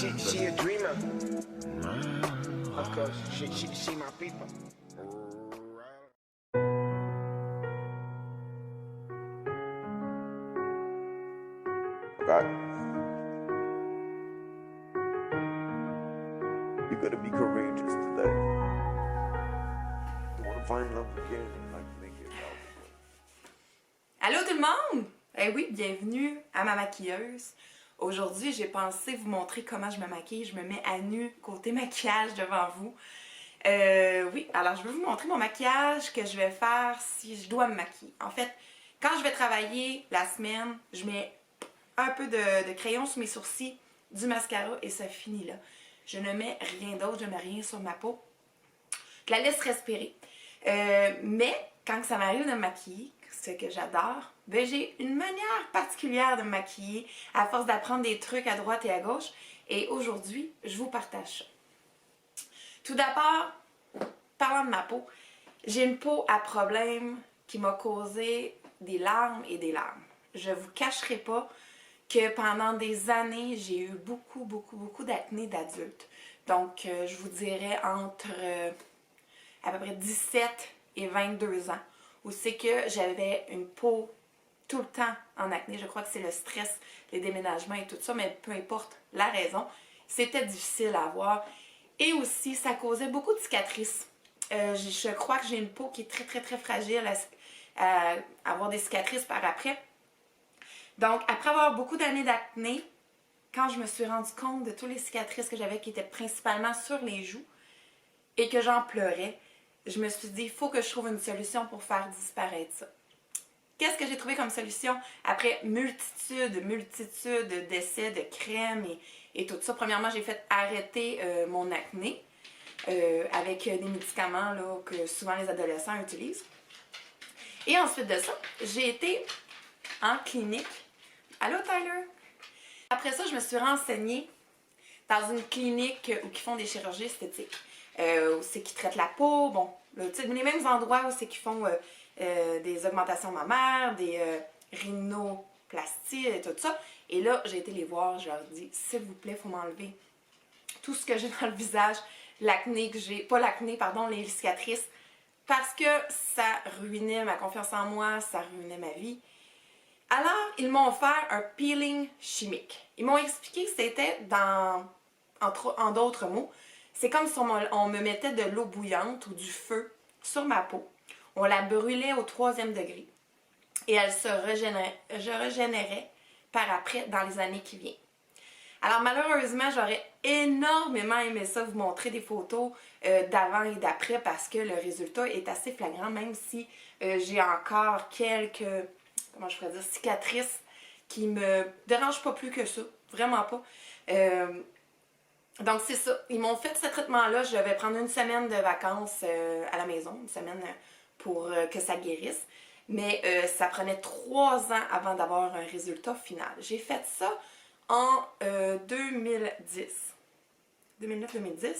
She a dreamer. Of course, she my people. Okay. You gotta be courageous today. You wanna find love again and like make it out. Allô tout le monde! Eh oui, bienvenue à ma maquilleuse. Aujourd'hui, j'ai pensé vous montrer comment je me maquille. Je me mets à nu côté maquillage devant vous. Oui, alors je vais vous montrer mon maquillage que je vais faire si je dois me maquiller. En fait, quand je vais travailler la semaine, je mets un peu de crayon sur mes sourcils, du mascara et ça finit là. Je ne mets rien d'autre, je ne mets rien sur ma peau. Je la laisse respirer. Mais quand ça m'arrive de me maquiller, ce que j'adore, ben j'ai une manière particulière de me maquiller à force d'apprendre des trucs à droite et à gauche. Et aujourd'hui, je vous partage ça. Tout d'abord, parlant de ma peau, j'ai une peau à problème qui m'a causé des larmes et des larmes. Je vous cacherai pas que pendant des années, j'ai eu beaucoup d'acné d'adulte. Donc, je vous dirais entre à peu près 17 et 22 ans, où c'est que j'avais une peau tout le temps en acné. Je crois que c'est le stress, les déménagements et tout ça, mais peu importe la raison, c'était difficile à avoir. Et aussi, ça causait beaucoup de cicatrices. Je crois que j'ai une peau qui est très fragile à avoir des cicatrices par après. Donc, après avoir beaucoup d'années d'acné, quand je me suis rendu compte de toutes les cicatrices que j'avais qui étaient principalement sur les joues et que j'en pleurais, je me suis dit, il faut que je trouve une solution pour faire disparaître ça. Qu'est-ce que j'ai trouvé comme solution après multitude d'essais de crèmes et tout ça? Premièrement, j'ai fait arrêter mon acné avec des médicaments là, que souvent les adolescents utilisent. Et ensuite de ça, j'ai été en clinique. Allô Tyler? Après ça, je me suis renseignée dans une clinique où ils font des chirurgies esthétiques. Où c'est qu'ils traitent la peau, bon, les mêmes endroits où c'est qu'ils font des augmentations mammaires, des rhinoplasties et tout ça. Et là, j'ai été les voir, je leur dis, s'il vous plaît, il faut m'enlever tout ce que j'ai dans le visage, l'acné que j'ai, pas l'acné, pardon, les cicatrices, parce que ça ruinait ma confiance en moi, ça ruinait ma vie. Alors, ils m'ont offert un peeling chimique. Ils m'ont expliqué que c'était en d'autres mots, c'est comme si on me mettait de l'eau bouillante ou du feu sur ma peau. On la brûlait au 3e degré et elle se régénérait par après dans les années qui viennent. Alors malheureusement, j'aurais énormément aimé ça, vous montrer des photos d'avant et d'après parce que le résultat est assez flagrant, même si j'ai encore quelques, comment je pourrais dire, cicatrices qui me dérangent pas plus que ça, vraiment pas. Donc c'est ça, ils m'ont fait ce traitement-là, je vais prendre une semaine de vacances à la maison, une semaine pour que ça guérisse. Mais ça prenait 3 ans avant d'avoir un résultat final. J'ai fait ça en 2010. 2009-2010.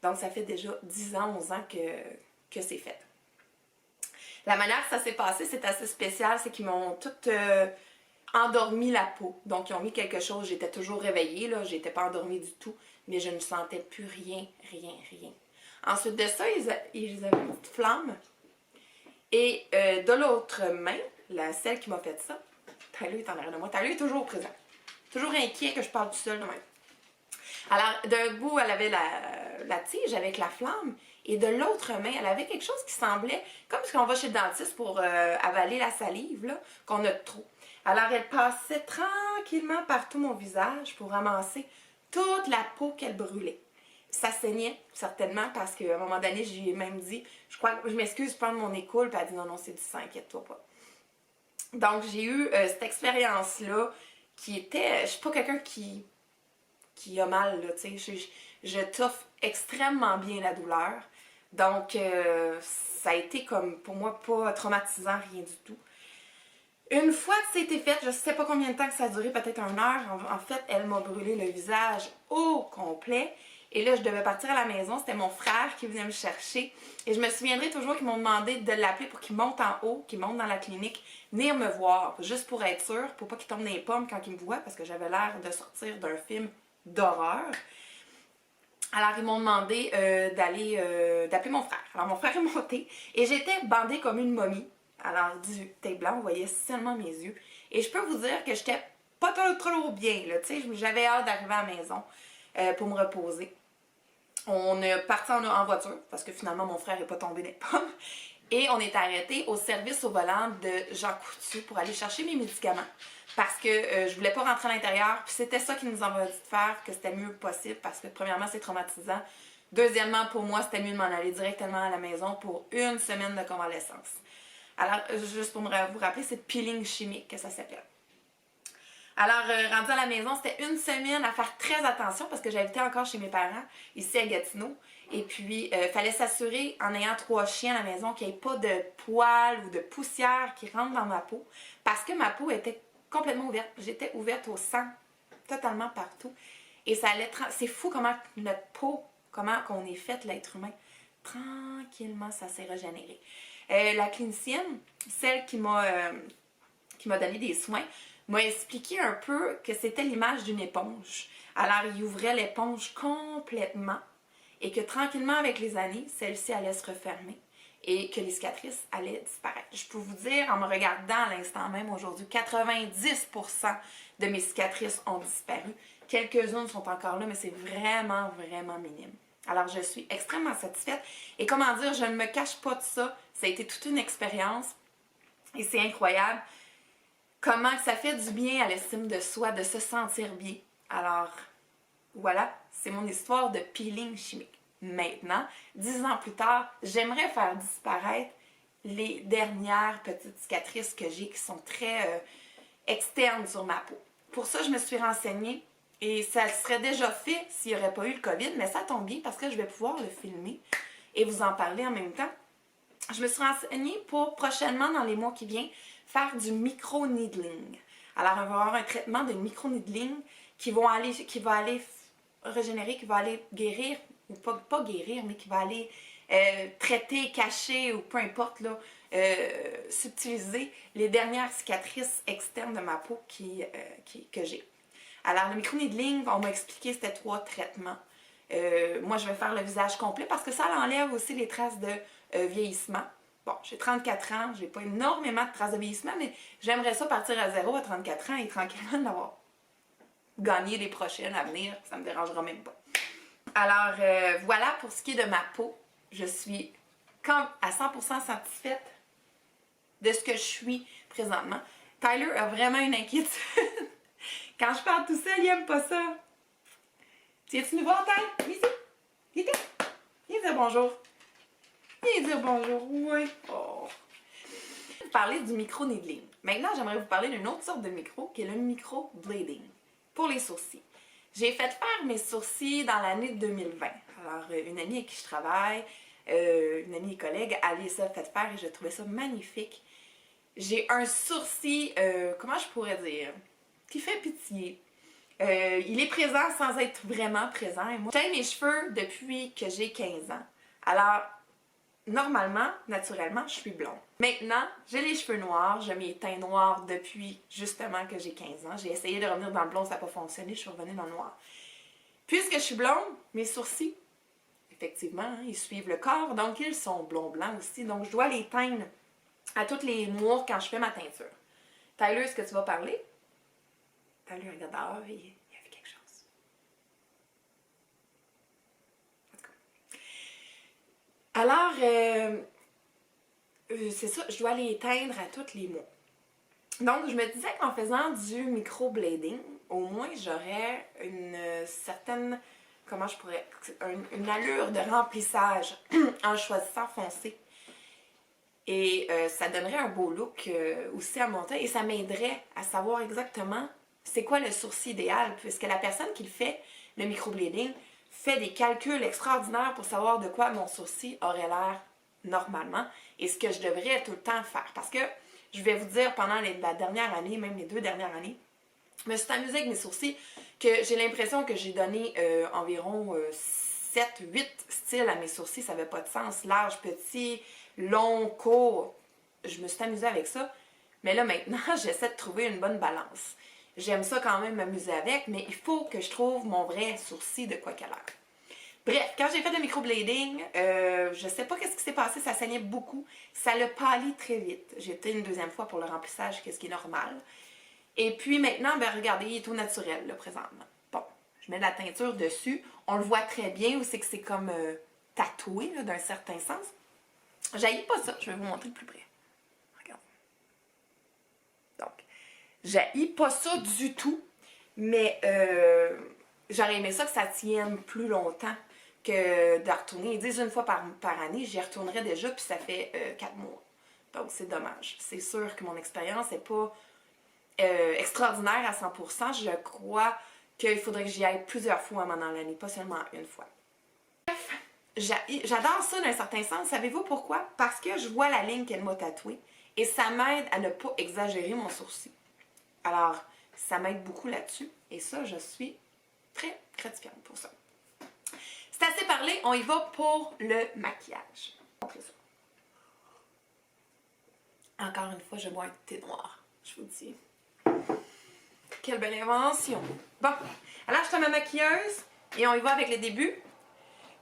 Donc ça fait déjà 10 ans, 11 ans que c'est fait. La manière que ça s'est passé, c'est assez spécial, c'est qu'ils m'ont tout endormi la peau. Donc ils ont mis quelque chose, j'étais toujours réveillée, là, j'étais pas endormie du tout, mais je ne sentais plus rien. Ensuite de ça, ils avaient une petite flamme. Et de l'autre main, celle qui m'a fait ça, Tyler est en arrière de moi, Tyler est toujours présent. Toujours inquiet que je parle tout seul de même. Alors, d'un bout, elle avait la tige avec la flamme, et de l'autre main, elle avait quelque chose qui semblait comme si on va chez le dentiste pour avaler la salive, là, qu'on a de trop. Alors, elle passait tranquillement par tout mon visage pour ramasser toute la peau qu'elle brûlait. Ça saignait, certainement, parce qu'à un moment donné, je lui ai même dit, je m'excuse de prendre mon écoule, puis elle a dit non, c'est du sang, inquiète-toi pas. Donc, j'ai eu cette expérience-là qui était, je suis pas quelqu'un qui a mal, là, tu sais, je toffe extrêmement bien la douleur. Donc, ça a été comme, pour moi, pas traumatisant, rien du tout. Une fois que c'était fait, je sais pas combien de temps que ça a duré, peut-être 1 heure, en fait, elle m'a brûlé le visage au complet. Et là, je devais partir à la maison, c'était mon frère qui venait me chercher. Et je me souviendrai toujours qu'ils m'ont demandé de l'appeler pour qu'il monte en haut, qu'il monte dans la clinique, venir me voir, juste pour être sûr, pour pas qu'il tombe dans les pommes quand il me voit, parce que j'avais l'air de sortir d'un film d'horreur. Alors, ils m'ont demandé d'appeler mon frère. Alors, mon frère est monté et j'étais bandée comme une momie. Alors, du tape blanc, vous voyez seulement mes yeux. Et je peux vous dire que j'étais pas trop bien, là, tu sais. J'avais hâte d'arriver à la maison pour me reposer. On est parti en voiture parce que finalement, mon frère n'est pas tombé des pommes. Et on est arrêté au service au volant de Jean Coutu pour aller chercher mes médicaments. Parce que je voulais pas rentrer à l'intérieur. Puis c'était ça qu'ils nous ont dit de faire, que c'était mieux possible. Parce que premièrement, c'est traumatisant. Deuxièmement, pour moi, c'était mieux de m'en aller directement à la maison pour une semaine de convalescence. Alors, juste pour vous rappeler, c'est peeling chimique que ça s'appelle. Alors, rendu à la maison, c'était une semaine à faire très attention parce que j'habitais encore chez mes parents, ici à Gatineau. Et puis, il fallait s'assurer, en ayant 3 chiens à la maison, qu'il n'y ait pas de poils ou de poussière qui rentrent dans ma peau. Parce que ma peau était complètement ouverte. J'étais ouverte au sang, totalement partout. Et ça allait... C'est fou comment notre peau, comment on est fait, l'être humain. Tranquillement, ça s'est régénéré. La clinicienne, celle qui m'a donné des soins, m'a expliqué un peu que c'était l'image d'une éponge. Alors, il ouvrait l'éponge complètement et que tranquillement, avec les années, celle-ci allait se refermer et que les cicatrices allaient disparaître. Je peux vous dire, en me regardant à l'instant même aujourd'hui, 90% de mes cicatrices ont disparu. Quelques-unes sont encore là, mais c'est vraiment, vraiment minime. Alors, je suis extrêmement satisfaite. Et comment dire, je ne me cache pas de ça. Ça a été toute une expérience et c'est incroyable. Comment ça fait du bien à l'estime de soi, de se sentir bien. Alors, voilà, c'est mon histoire de peeling chimique. Maintenant, 10 ans plus tard, j'aimerais faire disparaître les dernières petites cicatrices que j'ai qui sont très externes sur ma peau. Pour ça, je me suis renseignée et ça serait déjà fait s'il n'y aurait pas eu le COVID, mais ça tombe bien parce que je vais pouvoir le filmer et vous en parler en même temps. Je me suis renseignée pour prochainement, dans les mois qui viennent, faire du micro-needling. Alors, on va avoir un traitement de micro-needling qui va aller régénérer, qui va aller guérir, ou pas guérir, mais qui va aller traiter, cacher, ou peu importe, là, subtiliser les dernières cicatrices externes de ma peau que j'ai. Alors, le micro-needling, on m'a expliqué, c'était 3 traitements. Moi, je vais faire le visage complet parce que ça enlève aussi les traces de vieillissement. Bon, j'ai 34 ans, j'ai pas énormément de traces de vieillissement, mais j'aimerais ça partir à 0 à 34 ans et tranquillement d'avoir gagné les prochaines à venir, ça me dérangera même pas. Alors, voilà pour ce qui est de ma peau. Je suis à 100% satisfaite de ce que je suis présentement. Tyler a vraiment une inquiétude. Quand je parle tout seul, il aime pas ça. Viens-tu nous voir, Tyler? Viens ici. Viens dire bonjour. Viens dire bonjour, oui. Oh. Je vais vous parler du micro-needling. Maintenant, j'aimerais vous parler d'une autre sorte de micro, qui est le micro-blading, pour les sourcils. J'ai fait faire mes sourcils dans l'année 2020. Alors, une amie avec qui je travaille, une amie et collègue, elle les a fait faire et je trouvais ça magnifique. J'ai un sourcil, comment je pourrais dire, qui fait pitié. Il est présent sans être vraiment présent. Et moi, j'ai mes cheveux depuis que j'ai 15 ans. Alors, normalement, naturellement, je suis blonde. Maintenant, j'ai les cheveux noirs, je m'y teint noir depuis justement que j'ai 15 ans. J'ai essayé de revenir dans le blond, ça n'a pas fonctionné, je suis revenue dans le noir. Puisque je suis blonde, mes sourcils, effectivement, hein, ils suivent le corps, donc ils sont blond-blanc aussi. Donc je dois les teindre à tous les mois quand je fais ma teinture. Tyler, est-ce que tu vas parler? Tyler regarde dehors, il y avait quelque chose. En tout cas. Alors, c'est ça, je dois les teindre à tous les mois. Donc, je me disais qu'en faisant du microblading, au moins j'aurais une certaine, comment je pourrais, une allure de remplissage en choisissant foncé. Et ça donnerait un beau look aussi à mon teint et ça m'aiderait à savoir exactement c'est quoi le sourcil idéal, puisque la personne qui le fait, le microblading, fait des calculs extraordinaires pour savoir de quoi mon sourcil aurait l'air normalement et ce que je devrais tout le temps faire. Parce que, je vais vous dire, pendant la dernière année, même les 2 dernières années, je me suis amusée avec mes sourcils, que j'ai l'impression que j'ai donné environ 7-8 styles à mes sourcils. Ça n'avait pas de sens. Large, petit, long, court. Je me suis amusée avec ça. Mais là, maintenant, j'essaie de trouver une bonne balance. J'aime ça quand même m'amuser avec, mais il faut que je trouve mon vrai sourcil de quoi qu'à l'heure. Bref, quand j'ai fait le microblading, je sais pas qu'est-ce qui s'est passé, ça saignait beaucoup. Ça l'a pâli très vite. J'ai été une deuxième fois pour le remplissage, qu'est-ce qui est normal. Et puis maintenant, ben regardez, il est tout naturel, là, présentement. Bon, je mets de la teinture dessus. On le voit très bien où c'est que c'est comme tatoué, là, d'un certain sens. J'haïs pas ça, je vais vous montrer de plus près. Regarde. Donc, j'haïs pas ça du tout, mais j'aurais aimé ça que ça tienne plus longtemps que de retourner. Ils disent une fois par année, j'y retournerai déjà, puis ça fait 4 mois. Donc, c'est dommage. C'est sûr que mon expérience n'est pas extraordinaire à 100%. Je crois qu'il faudrait que j'y aille plusieurs fois pendant l'année, pas seulement une fois. Bref, j'adore ça d'un certain sens. Savez-vous pourquoi? Parce que je vois la ligne qu'elle m'a tatouée et ça m'aide à ne pas exagérer mon sourcil. Alors, ça m'aide beaucoup là-dessus et ça, je suis très gratifiante pour ça. C'est assez parlé, on y va pour le maquillage. Encore une fois, je bois un thé noir, je vous dis. Quelle belle invention! Bon, alors je suis ma maquilleuse et on y va avec les débuts.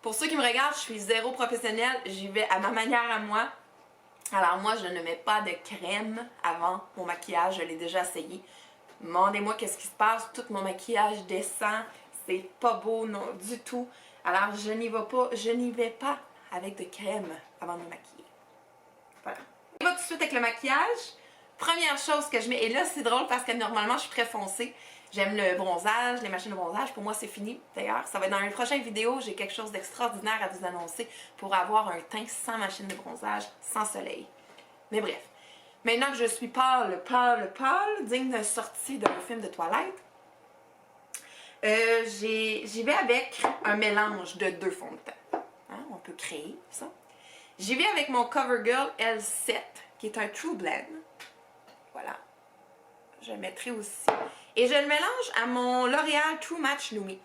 Pour ceux qui me regardent, je suis zéro professionnelle, j'y vais à ma manière à moi. Alors moi, je ne mets pas de crème avant mon maquillage, je l'ai déjà essayé. Demandez-moi qu'est-ce qui se passe, tout mon maquillage descend, c'est pas beau non, du tout. Alors je n'y vais pas avec de crème avant de me maquiller. Voilà. On va tout de suite avec le maquillage. Première chose que je mets, et là c'est drôle parce que normalement je suis très foncée. J'aime le bronzage, les machines de bronzage. Pour moi c'est fini d'ailleurs. Ça va être dans une prochaine vidéo. J'ai quelque chose d'extraordinaire à vous annoncer pour avoir un teint sans machine de bronzage, sans soleil. Mais bref. Maintenant que je suis pâle, digne d'une sortie d'un film de Twilight, j'y vais avec un mélange de 2 fonds de teint. Hein, on peut créer ça. J'y vais avec mon CoverGirl L7, qui est un True Blend. Voilà. Je le mettrai aussi. Et je le mélange à mon L'Oréal True Match Lumi.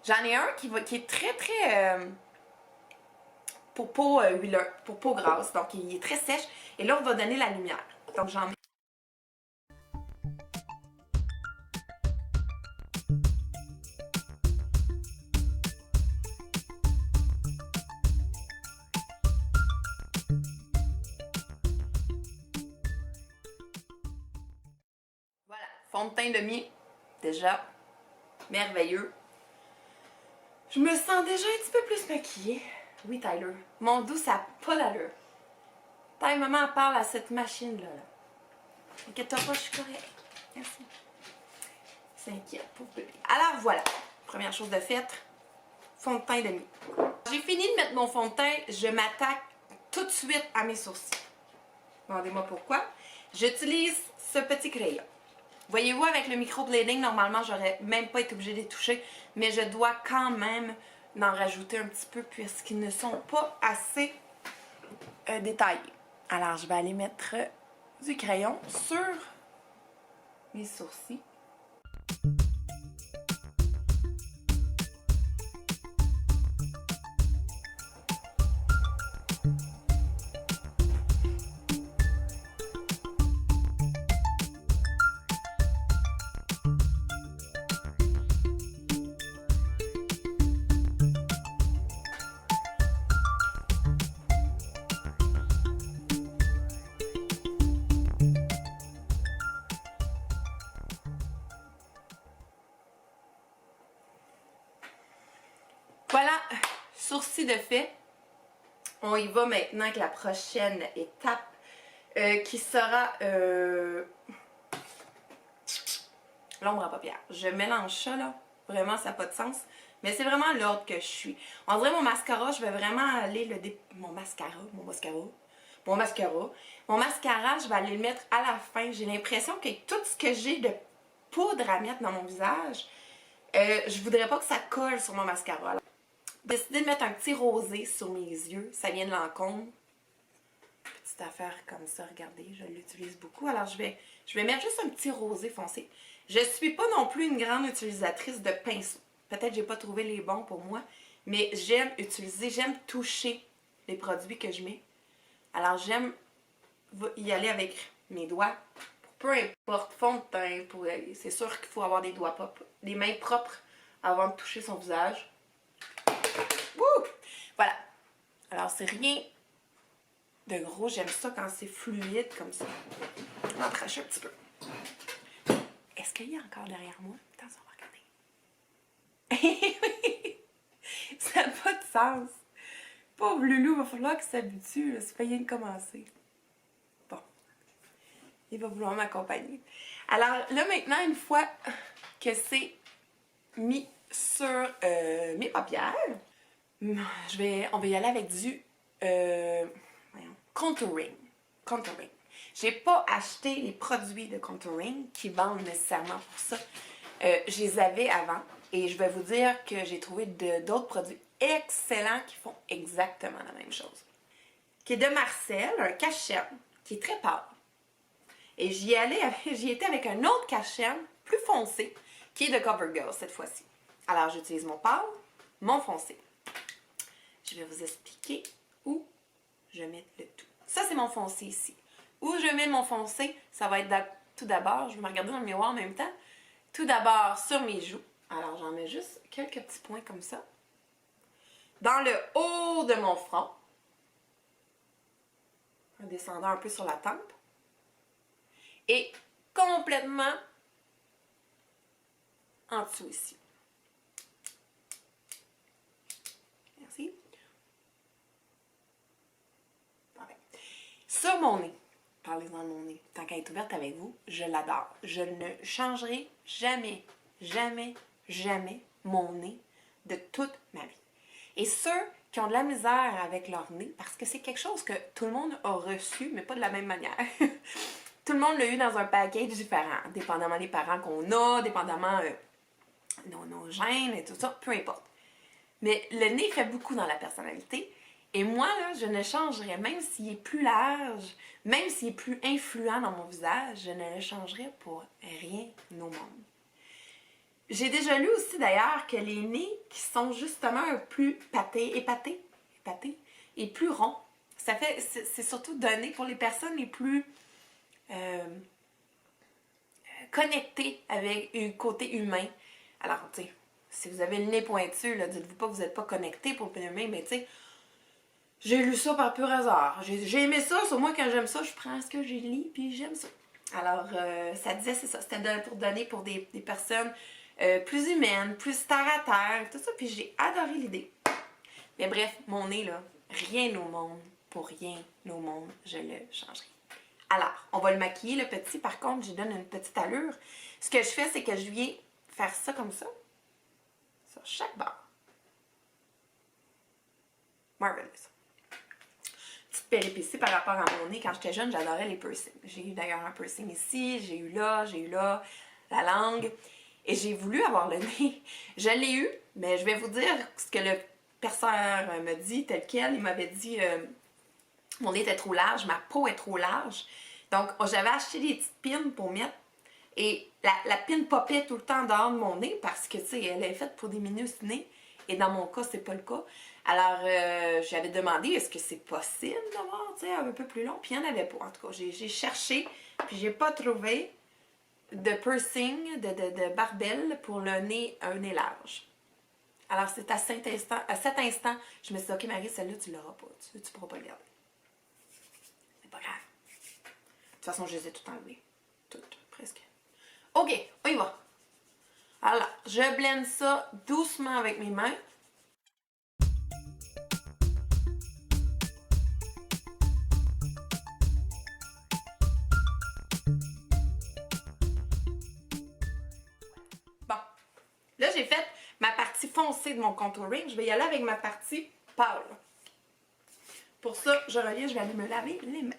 J'en ai un qui est très pour peau huileuse, pour peau grasse. Donc il est très sèche. Et là, on va donner la lumière. Donc j'en mets. Voilà, fond de teint demi, déjà merveilleux. Je me sens déjà un petit peu plus maquillée. Oui, Tyler, mon doux, ça n'a pas d'allure. Taille, maman parle à cette machine-là. Inquiète-toi pas, je suis correcte. Merci. S'inquiète pour bébé. Alors voilà, première chose de faite, fond de teint demi. J'ai fini de mettre mon fond de teint, je m'attaque tout de suite à mes sourcils. Demandez-moi pourquoi. J'utilise ce petit crayon. Voyez-vous, avec le microblading, normalement, j'aurais même pas été obligée de les toucher, mais je dois quand même en rajouter un petit peu puisqu'ils ne sont pas assez détaillés. Alors, je vais aller mettre du crayon sur mes sourcils. Voilà, sourcils de fait. On y va maintenant avec la prochaine étape qui sera l'ombre à paupières. Je mélange ça là, vraiment ça n'a pas de sens. Mais c'est vraiment l'ordre que je suis. On dirait mon mascara, je vais vraiment aller mon mascara, je vais aller le mettre à la fin. J'ai l'impression que tout ce que j'ai de poudre à mettre dans mon visage, je voudrais pas que ça colle sur mon mascara. Alors, j'ai décidé de mettre un petit rosé sur mes yeux. Ça vient de Lancôme. Petite affaire comme ça, regardez, je l'utilise beaucoup. Alors je vais mettre juste un petit rosé foncé. Je suis pas non plus une grande utilisatrice de pinceaux. Peut-être que j'ai pas trouvé les bons pour moi, mais j'aime toucher les produits que je mets. Alors j'aime y aller avec mes doigts pour peu importe, fond de teint, c'est sûr qu'il faut avoir des mains propres avant de toucher son visage. Wouh! Voilà. Alors, c'est rien de gros. J'aime ça quand c'est fluide comme ça. On va en cracher un petit peu. Est-ce qu'il y a encore derrière moi? Attention, on va regarder. Ça n'a pas de sens. Pauvre Loulou, il va falloir qu'il s'habitue. C'est pas rien de commencer. Bon. Il va vouloir m'accompagner. Alors là, maintenant, une fois que c'est mis sur mes paupières, on va y aller avec du contouring. Contouring. J'ai pas acheté les produits de contouring qui vendent nécessairement pour ça. Je les avais avant et je vais vous dire que j'ai trouvé d'autres produits excellents qui font exactement la même chose. Qui est de Marcel, un cache-cerne qui est très pâle. Et j'y étais avec un autre cache-cerne plus foncé qui est de CoverGirl cette fois-ci. Alors j'utilise mon pâle, mon foncé. Je vais vous expliquer où je mets le tout. Ça, c'est mon foncé ici. Où je mets mon foncé, ça va être tout d'abord, je vais me regarder dans le miroir en même temps, tout d'abord sur mes joues. Alors, j'en mets juste quelques petits points comme ça. Dans le haut de mon front, en descendant un peu sur la tempe. Et complètement en dessous ici. Merci. Parfait. Sur mon nez, parlez-en de mon nez, tant qu'elle est ouverte avec vous, je l'adore. Je ne changerai jamais, jamais, jamais mon nez de toute ma vie. Et ceux qui ont de la misère avec leur nez, parce que c'est quelque chose que tout le monde a reçu, mais pas de la même manière. Tout le monde l'a eu dans un package différent, dépendamment des parents qu'on a, dépendamment nos gènes et tout ça, peu importe. Mais le nez fait beaucoup dans la personnalité. Et moi, là, je ne changerais, même s'il est plus large, même s'il est plus influent dans mon visage, je ne le changerais pour rien au monde. J'ai déjà lu aussi d'ailleurs que les nez qui sont justement un plus épatés et plus ronds, c'est surtout donné pour les personnes les plus connectées avec un côté humain. Alors, tu sais, si vous avez le nez pointu, là, dites-vous pas que vous n'êtes pas connecté pour le côté humain, mais tu sais, j'ai lu ça par pur hasard. J'ai aimé ça, sur moi quand j'aime ça, je prends ce que j'ai lu puis j'aime ça. Alors, ça disait, c'est ça, c'était pour donner pour des personnes plus humaines, plus terre à terre, tout ça, puis j'ai adoré l'idée. Mais bref, mon nez, là, rien au monde, pour rien au monde, je le changerai. Alors, on va le maquiller, le petit. Par contre, je lui donne une petite allure. Ce que je fais, c'est que je viens faire ça comme ça, sur chaque barre. Marvelous. Petite péripétie par rapport à mon nez. Quand j'étais jeune, j'adorais les piercings. J'ai eu d'ailleurs un piercing ici, j'ai eu là, la langue. Et j'ai voulu avoir le nez. Je l'ai eu, mais je vais vous dire ce que le perceur me dit tel quel. Il m'avait dit mon nez était trop large, ma peau est trop large. Donc, j'avais acheté des petites pins pour mettre. Et la pin popait tout le temps dehors de mon nez parce que, tu sais, elle est faite pour des minus nez. Et dans mon cas, c'est pas le cas. Alors, j'avais demandé, est-ce que c'est possible d'avoir, tu sais, un peu plus long? Puis il n'y en avait pas. En tout cas, j'ai cherché, puis j'ai pas trouvé de piercing, de barbelle pour un nez large. Alors, c'est à cet instant, je me suis dit, OK, Marie, celle-là, tu l'auras pas. Tu pourras pas le garder. C'est pas grave. De toute façon, je les ai toutes enlevées. Toutes, presque. OK, on y va. Alors, je blende ça doucement avec mes mains. Bon, là j'ai fait ma partie foncée de mon contouring. Je vais y aller avec ma partie pâle. Pour ça, je reviens, je vais aller me laver les mains.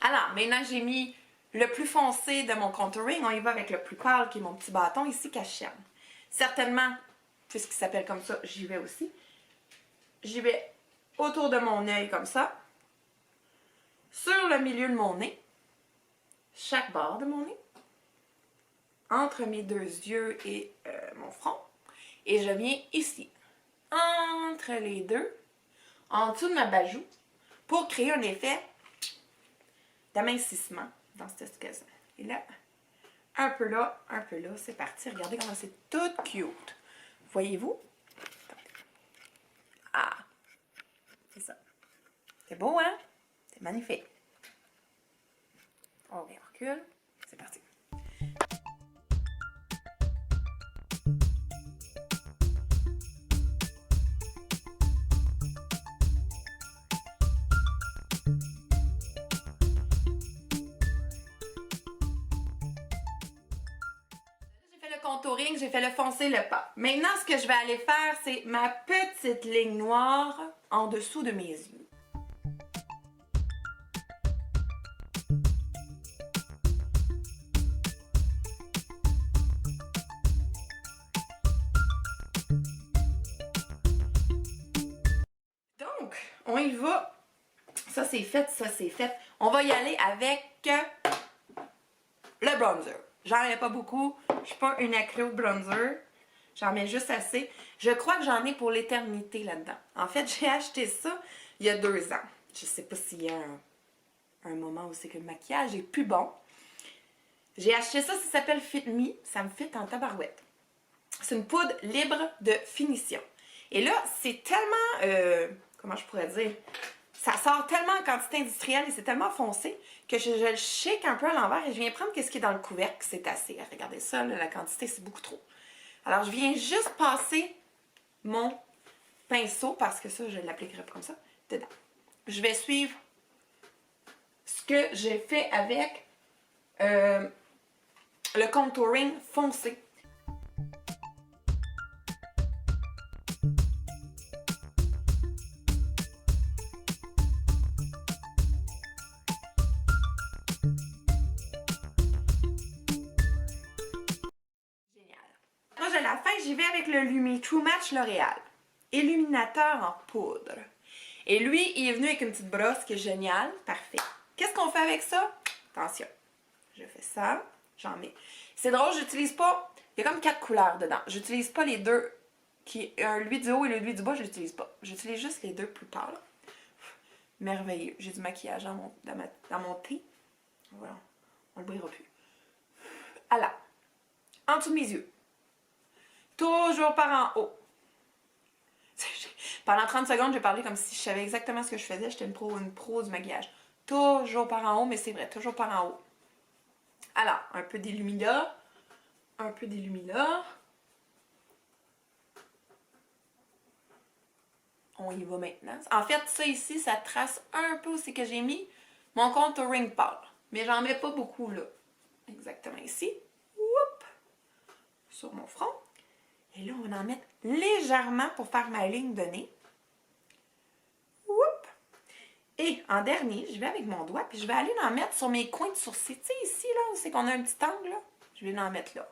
Alors, maintenant j'ai mis le plus foncé de mon contouring, on y va avec le plus pâle qui est mon petit bâton ici, cache-cerne. Certainement, puisqu'il s'appelle comme ça, j'y vais aussi. J'y vais autour de mon œil comme ça, sur le milieu de mon nez, chaque bord de mon nez, entre mes deux yeux et mon front. Et je viens ici, entre les deux, en dessous de ma bajoue, pour créer un effet d'amincissement dans cette occasion. Et là, un peu là, c'est parti. Regardez comment c'est tout cute. Voyez-vous? Ah! C'est ça. C'est beau, hein? C'est magnifique. On recule. C'est parti. Contouring, j'ai fait le foncé, le pas. Maintenant, ce que je vais aller faire, c'est ma petite ligne noire en dessous de mes yeux. Donc, on y va. Ça, c'est fait, ça, c'est fait. On va y aller avec le bronzer. J'en mets pas beaucoup. Je suis pas une accro bronzer. J'en mets juste assez. Je crois que j'en ai pour l'éternité là-dedans. En fait, j'ai acheté ça il y a 2 ans. Je sais pas s'il y a un moment où c'est que le maquillage est plus bon. J'ai acheté ça s'appelle Fit Me. Ça me fit en tabarouette. C'est une poudre libre de finition. Et là, c'est tellement... comment je pourrais dire? Ça sort tellement en quantité industrielle et c'est tellement foncé que je le shake un peu à l'envers et je viens prendre ce qui est dans le couvercle. C'est assez. Regardez ça, là, la quantité, c'est beaucoup trop. Alors, je viens juste passer mon pinceau, parce que ça, je l'appliquerai comme ça, dedans. Je vais suivre ce que j'ai fait avec le contouring foncé. À la fin, j'y vais avec le Lumi True Match L'Oréal. Illuminateur en poudre. Et lui, il est venu avec une petite brosse qui est géniale. Parfait. Qu'est-ce qu'on fait avec ça? Attention. Je fais ça. J'en mets. C'est drôle, j'utilise pas... Il y a comme 4 couleurs dedans. J'utilise pas les deux. Lui du haut et lui du bas, je l'utilise pas. J'utilise juste les deux plus pâles. Merveilleux. J'ai du maquillage dans mon thé. Voilà. On le brillera plus. Alors. En dessous de mes yeux. Toujours par en haut. Pendant 30 secondes, j'ai parlé comme si je savais exactement ce que je faisais. J'étais une pro du maquillage. Toujours par en haut, mais c'est vrai, toujours par en haut. Alors, un peu d'illumina. Un peu d'illumina. On y va maintenant. En fait, ça ici, ça trace un peu où c'est que j'ai mis mon contouring pâle. Mais j'en mets pas beaucoup là. Exactement ici. Oups. Sur mon front. Et là, on va en mettre légèrement pour faire ma ligne de nez. Oups. Et en dernier, je vais avec mon doigt, puis je vais aller en mettre sur mes coins de sourcils. Tu sais, ici, là, où c'est qu'on a un petit angle, là, je vais en mettre là.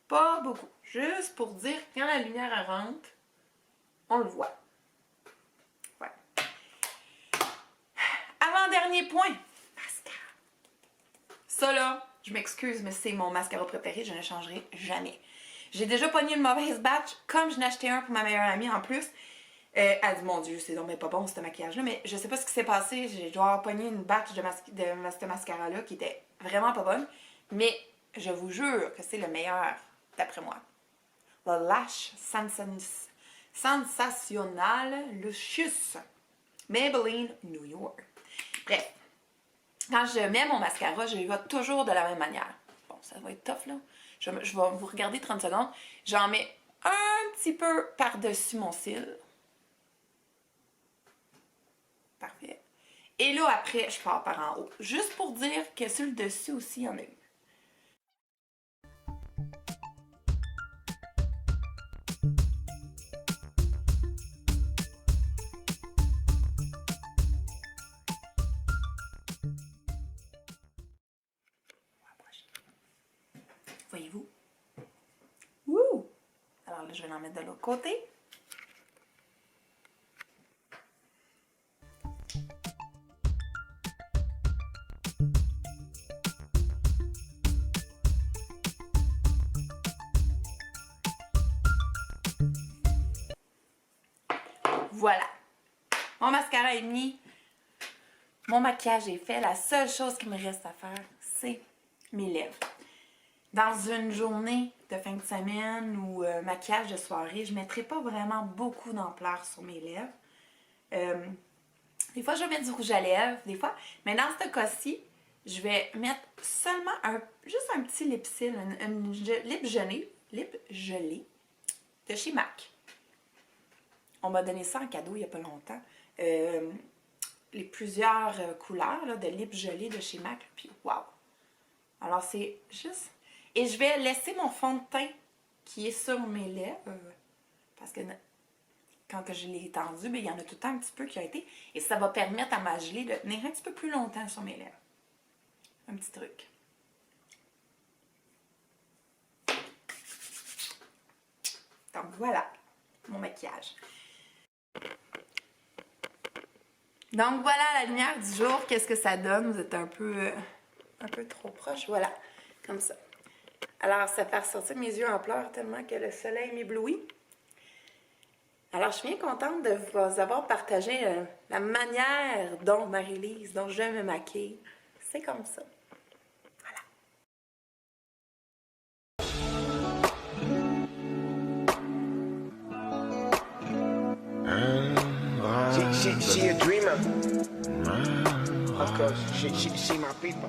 Pas beaucoup. Juste pour dire que quand la lumière rentre, on le voit. Ouais. Avant-dernier point. Mascara. Ça, là, je m'excuse, mais c'est mon mascara préféré. Je ne changerai jamais. J'ai déjà pogné une mauvaise batch, comme je n'ai acheté un pour ma meilleure amie en plus. Elle dit, mon Dieu, c'est donc pas bon ce maquillage-là, mais je sais pas ce qui s'est passé. J'ai dû avoir pogné une batch de ce mascara-là qui était vraiment pas bonne. Mais je vous jure que c'est le meilleur, d'après moi. Le Lash Sensational Luscious Maybelline New York. Bref, quand je mets mon mascara, je y vais toujours de la même manière. Bon, ça va être tough, là. Je vais vous regarder 30 secondes. J'en mets un petit peu par-dessus mon cil. Parfait. Et là, après, je pars par en haut. Juste pour dire que sur le dessus aussi, il y en a eu. Voyez-vous? Wouh! Alors là, je vais en mettre de l'autre côté. voilà. Mon mascara est mis. Mon maquillage est fait. La seule chose qui me reste à faire, c'est mes lèvres. Dans une journée de fin de semaine ou maquillage de soirée, je ne mettrai pas vraiment beaucoup d'ampleur sur mes lèvres. Des fois, je vais mettre du rouge à lèvres, des fois. Mais dans ce cas-ci, je vais mettre seulement juste un petit lipsil, une lip gelée de chez MAC. On m'a donné ça en cadeau il n'y a pas longtemps. Les plusieurs couleurs là, de lip gelée de chez MAC. Puis, waouh! Alors, c'est juste... Et je vais laisser mon fond de teint qui est sur mes lèvres. Parce que quand je l'ai étendu, il y en a tout le temps un petit peu qui a été. Et ça va permettre à ma gelée de tenir un petit peu plus longtemps sur mes lèvres. Un petit truc. Donc voilà, mon maquillage. Donc voilà la lumière du jour. Qu'est-ce que ça donne? Vous êtes un peu trop proche. Voilà, comme ça. Alors, ça fait ressortir mes yeux en pleurs tellement que le soleil m'éblouit. Alors, je suis bien contente de vous avoir partagé la manière dont Marie-Lise, dont je me maquille. C'est comme ça. She a dreamer. Of course, she my people.